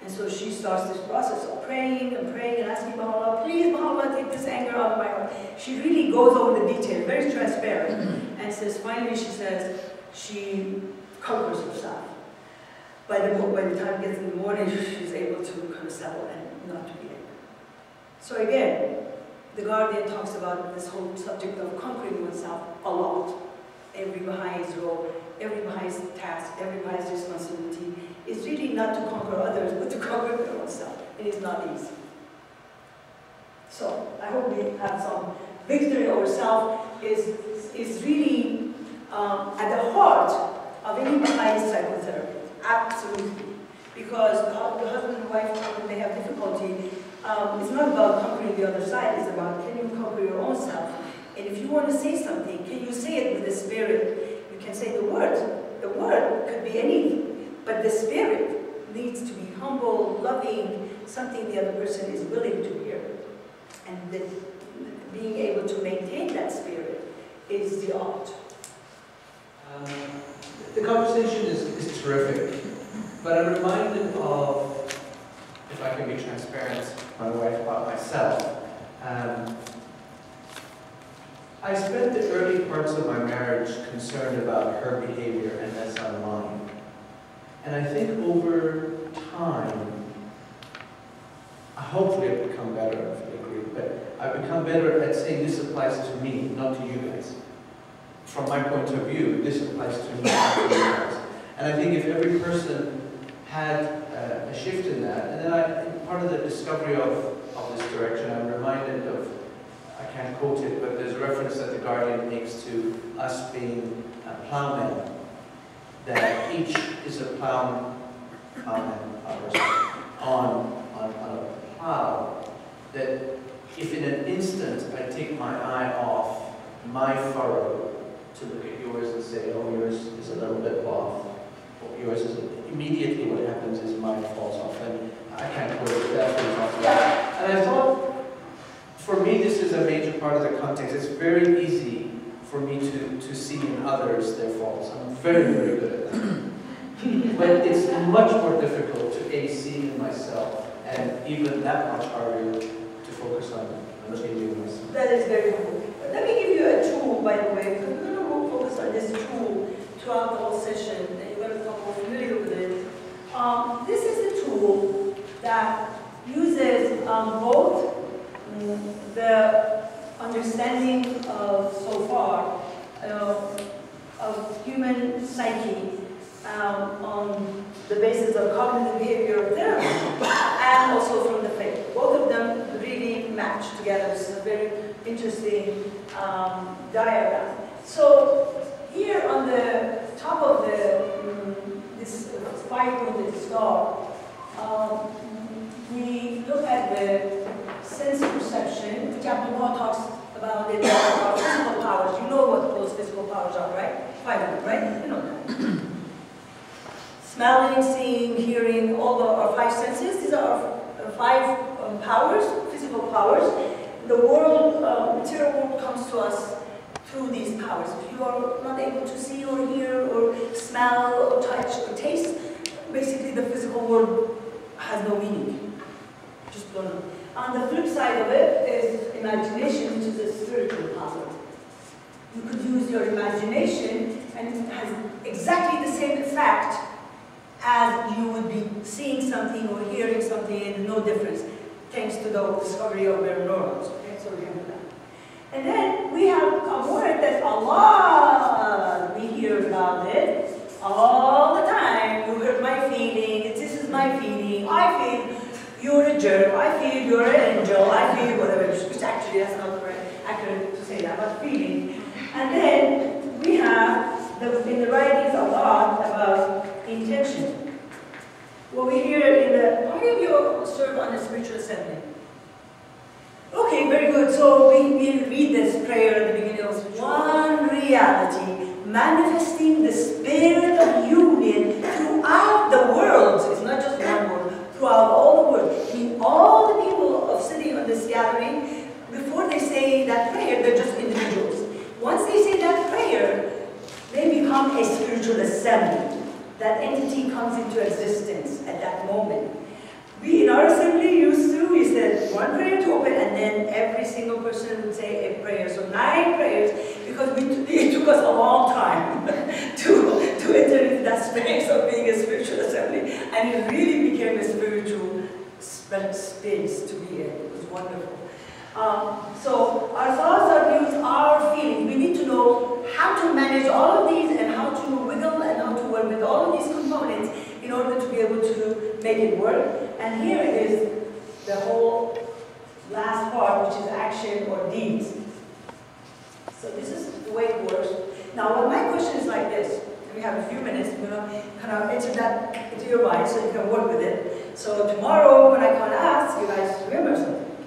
And so she starts this process of praying and praying and asking Baha'u'llah, please Baha'u'llah, take this anger out of my heart. She really goes over the detail, very transparent, and says, finally she says, she conquers herself. By the time it gets in the morning, she's able to kind of settle and not to be angry. So again, the Guardian talks about this whole subject of conquering oneself a lot. Every Bahai's role, every Bahai's task, every Bahai's responsibility is really not to conquer others, but to conquer oneself. It is not easy. So I hope we have some victory over self is really at the heart of any Baha'i psychotherapy. Absolutely. Because the husband and wife, when they have difficulty, it's not about conquering the other side, it's about can you conquer your own self. And if you want to say something, can you say it with the spirit? You can say the word. The word could be anything, but the spirit needs to be humble, loving, something the other person is willing to hear. And being able to maintain that spirit is the art. The conversation is terrific, but I'm reminded of, if I can be transparent, my wife about myself. I spent the early parts of my marriage concerned about her behavior and less on mine. And I think over time, hopefully I've become better, if you agree, but I've become better at saying this applies to me, not to you guys. From my point of view, this applies to me, not to you guys. And I think if every person had a shift in that, and then part of the discovery of this direction, I'm reminded of, I can't quote it, but there's a reference that the Guardian makes to us being plowmen, that each is a plowman on a plow, that if in an instant I take my eye off my furrow to look at yours and say, oh, yours is a little bit off, or yours is, immediately what happens is mine falls off, and I can't quote it, that's what it's off. And I thought, for me, this is a major part of the context. It's very easy for me to see in others their faults. I'm very, very good at that. But it's much more difficult to see in myself, and even that much harder to focus on changing myself. That is very cool. But let me give you a tool, by the way, because we're going to focus on this tool throughout the whole session, and you're going to become more familiar with it. This is a tool that uses both the understanding of, so far, of human psyche on the basis of cognitive behavioral therapy, and also from the faith. Both of them really match together. This is a very interesting diagram. So here on the top of this 5-pointed star, we look at the sense perception, which Abdul talks about it, about physical powers. You know what those physical powers are, right? 5 of them, right? You know that. Smelling, seeing, hearing, all our 5 senses. These are our 5 powers, physical powers. The world, material world comes to us through these powers. If you are not able to see or hear or smell or touch or taste, basically the physical world has no meaning. Just don't know. On the flip side of it is imagination, which is a spiritual power. You could use your imagination and it has exactly the same effect as you would be seeing something or hearing something, and no difference, thanks to the discovery of mirror neurons. Okay, so remember that. And then we have a word that a lot we hear about it all the time. You heard my feeling, this is my feeling, I feel you're a jerk, I feel you're an angel, I feel whatever, which actually that's not very accurate to say that, but feeling. And then we have in the writings a lot about intention. What we hear in the, how many of you serve on a spiritual assembly? Okay, very good. So we read this prayer at the beginning of one reality, manifesting the spirit of union throughout the world. It's not just one world, throughout all the world. I mean, all the people of sitting on this gathering, before they say that prayer, they're just individuals. Once they say that prayer, they become a spiritual assembly. That entity comes into existence at that moment. We in our assembly we said one prayer to open, and then every single person would say a prayer. So 9 prayers, because it took us a long time to enter into that space of being a spiritual assembly. And it really became a spiritual space to be in. It was wonderful. So our thoughts, our views, our feelings. We need to know how to manage all of these and how to wiggle and how to work with all of these components in order to be able to make it work. And here it is, the whole last part, which is action or deeds. So this is the way it works. Now, my question is like this, we have a few minutes, we're going to kind of enter that into your mind so you can work with it. So tomorrow, when I come and ask, you guys remember something.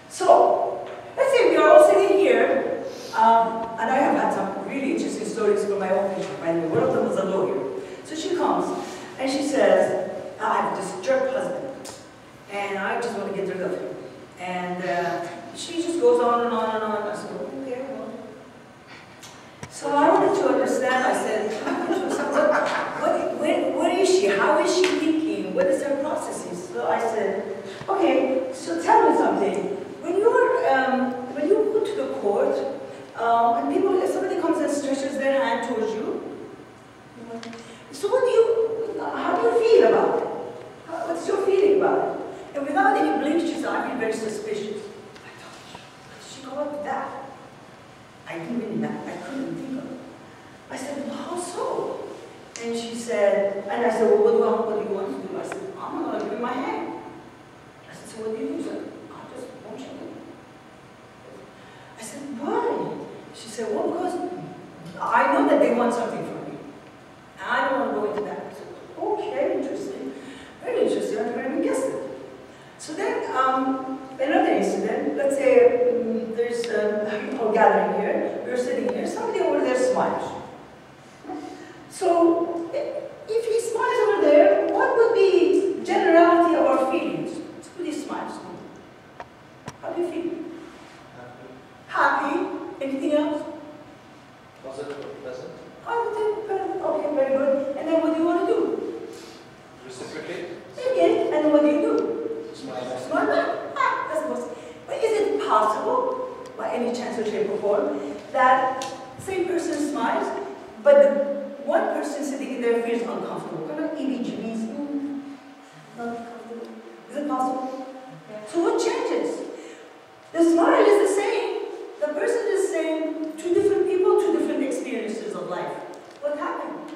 So, let's say we are all sitting here, and I have had some really interesting stories from my own patient. By the way, one of them was a lawyer. So she comes, and she says, I have this jerk husband, and I just want to get rid of him. And she just goes on and on and on. I said, okay, well. So I wanted to understand. I said, what is she? How is she thinking? What is her processes? So I said, okay, so tell me something. When you go to the court, and if somebody comes and stretches their hand towards you, so how do you feel about it? What's your feeling about it? And without any blink, she said, I feel very suspicious. I thought, how did she come up with that? I couldn't think of it. I said, well, how so? And she said, and I said, well, what do you want to do? I said, I'm not going to give you my hand. I said, so what do you do? She said, I just won't shake it. I said, why? She said, well, because I know that they want something from me. I don't want to go into that. I said, okay, interesting. Very interesting. I never even guessed it. So then, another incident, let's say there's a whole gathering here, we're sitting here, somebody over there smiles. So, if he smiles over there, what would be the generality of our feelings? Somebody smiles. How do you feel? Happy. Anything else? Positive or pleasant? Okay, very good. And then what do you want to do? Reciprocate? Again, and then what do you do? Smile back. Smile back. That's possible. But is it possible, by any chance or shape or form, that same person smiles, but the one person sitting in there feels uncomfortable? Kind of EBGBs. Not comfortable. Is it possible? So what changes? The smile is the same. The person is saying two different people, two different experiences of life. What happened?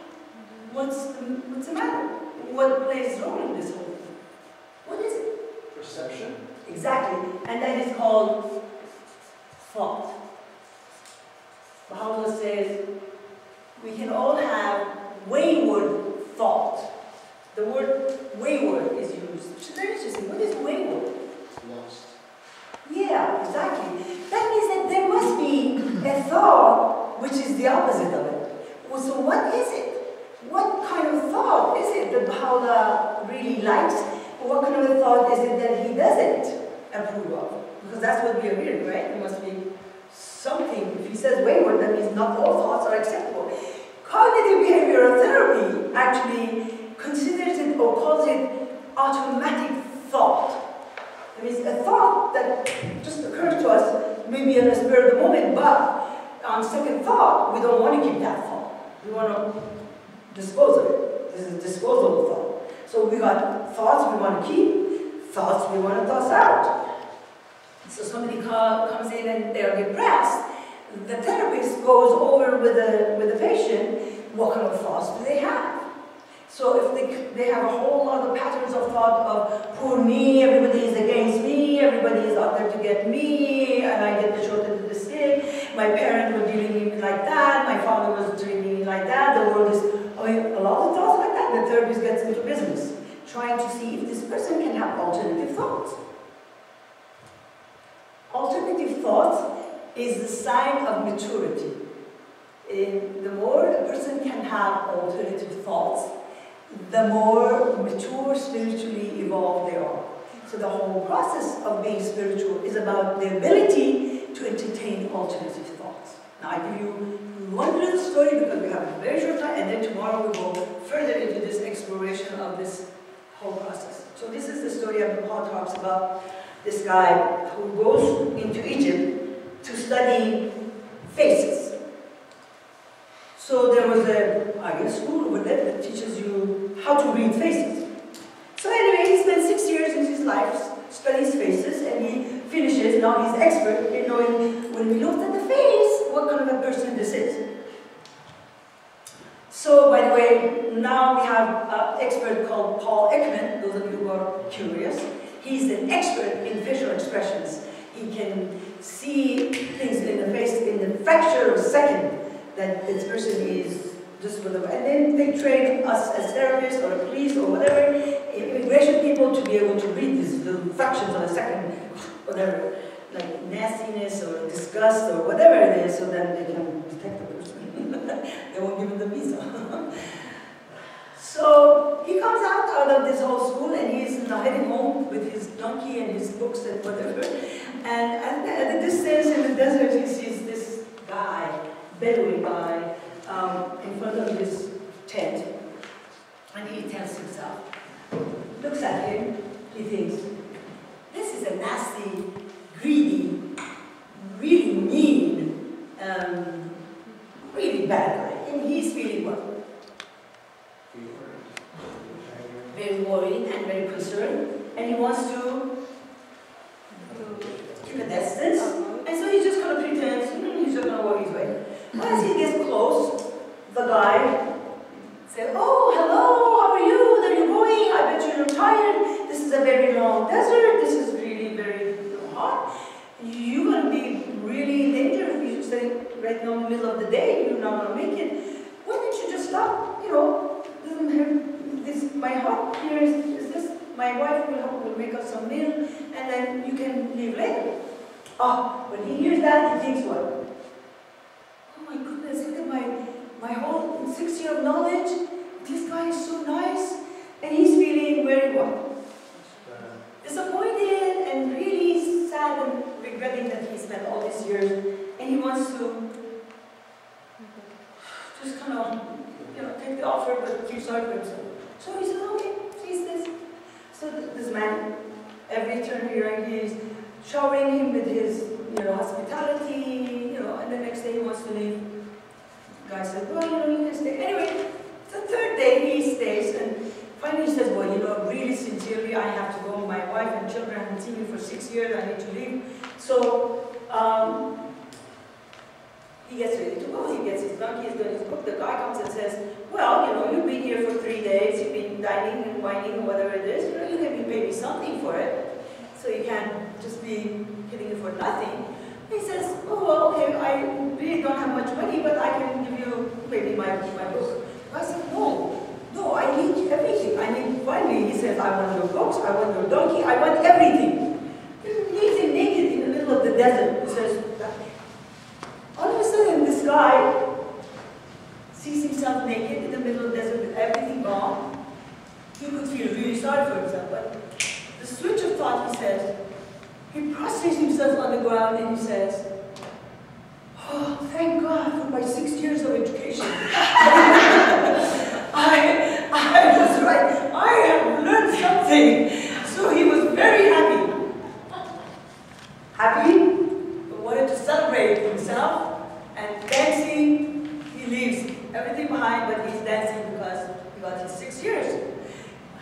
What's the matter? What plays a role in this whole thing? What is it? Perception? Exactly. And that is called thought. Baha'u'llah says we can all have wayward thought. The word wayward is used. Which is very interesting. What is wayward? Lost. Yeah, exactly. That means that there must be a thought which is the opposite of it. Well, so what is it? What kind of thought is it that Baha'u'llah really likes? Or what kind of a thought is it that he doesn't approve of? Because that's what we are hearing, right? There must be something. If he says wayward, that means not all thoughts are acceptable. Cognitive behavioral therapy actually considers it or calls it automatic thought. It means a thought that just occurs to us maybe on the spur of the moment, but on second thought, we don't want to keep that thought. We want to dispose of it. This is disposable thought. So we got thoughts we want to keep, thoughts we want to toss out. So somebody comes in and they're depressed. The therapist goes over with the patient, what kind of thoughts do they have? So if they have a whole lot of patterns of thought of poor me, everybody is against me, everybody is out there to get me, and I get the short end of the stick, my parents were dealing with me like that, my father was treating me like that, the world is, a lot of thoughts like that. The therapist gets into business, trying to see if this person can have alternative thoughts. Alternative thoughts is the sign of maturity. The more a person can have alternative thoughts, the more mature, spiritually evolved they are. So the whole process of being spiritual is about the ability to entertain alternative thoughts. Now I give you one little story because we have a very short time, and then tomorrow we go further into this exploration of this whole process. So this is the story of Paul talks about this guy who goes into Egypt to study faces. So there was a school over there that teaches you how to read faces. So anyway, he spent 6 years in his life, studies faces, and he finishes, now he's expert in knowing when we looked at the face, what kind of a person this is. So, by the way, now we have an expert called Paul Ekman, those of you who are curious. He's an expert in facial expressions. He can see things in the face in the fraction of a second that this person is just whatever. And then they train us as therapists or police or whatever, immigration people to be able to read these little fractions of a second, whatever, like nastiness or disgust or whatever it is, so that they can detect the person. They won't give them the visa. So he comes out of this whole school and he's heading home with his donkey and his books and whatever. And at the distance in the desert, he sees this guy, Bedouin guy, in front of his tent. And he tells himself, looks at him, he thinks, this is a nasty, greedy, really mean, really bad guy. And he's feeling what? Very worried and very concerned, and he wants to keep a distance, and so he just kind of pretends he's just going to walk his way. As he gets close, the guy says, "Oh, hello, how are you? Where are you going? I bet you're tired. This is a very long desert. This is really very hot. You're going to be really in danger if you stay right now in the middle of the day. You're not going to make it. Why don't you just stop? You know, my hut here is this. My wife will make us some meal, and then you can leave later." Oh, when he hears that, he thinks what? Oh my goodness, look at my whole 6 years of knowledge. This guy is so nice, and he's feeling very what? Disappointed and really sad and regretting that he spent all these years, and he wants to just kind of, take the offer, but feel sorry for himself. So he says, okay, he's this. So this man, every turn here, he's showering him with his, hospitality, and the next day he wants to leave. The guy says, well, you can stay. Anyway, the third day he stays, and finally he says, well, really sincerely, I have to go. My wife and children haven't seen me for 6 years. I need to leave. So he gets ready to go. He gets his donkey, he's got his book. The guy comes and says, well, you've been here for 3 days. You've been dining and whining and whatever it is. You can be paid me something for it. So you can't just be hitting it for nothing. He says, oh, well, okay, I really don't have much money, but I can give you maybe my book. I said, no, I need everything. I need, finally, he says, I want your books, I want your donkey, I want everything. He leaves him naked in the middle of the desert. He says, all of a sudden, this guy sees himself naked in the middle of the desert with everything gone. He could feel really sorry for himself, but the switch of thought, he says, he prostrates himself on the ground and he says, oh, thank God for my 6 years of education. I was right. I have learned something. So he was very happy. Happy, he wanted to celebrate himself, and dancing, he leaves everything behind, but he's dancing because he got his 6 years.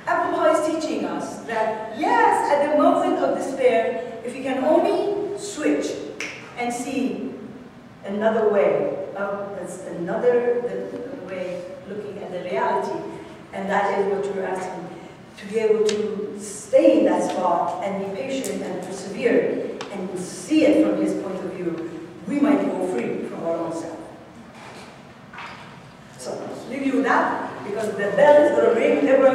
Baha'i is teaching us that, yes, at the moment of despair, if you can only switch and see another way, that's another way looking at the reality, and that is what you're asking, to be able to stay in that spot and be patient and persevere and see it from his point of view, we might go free from our own self. So, leave you with that, because the bell is going to ring, everyone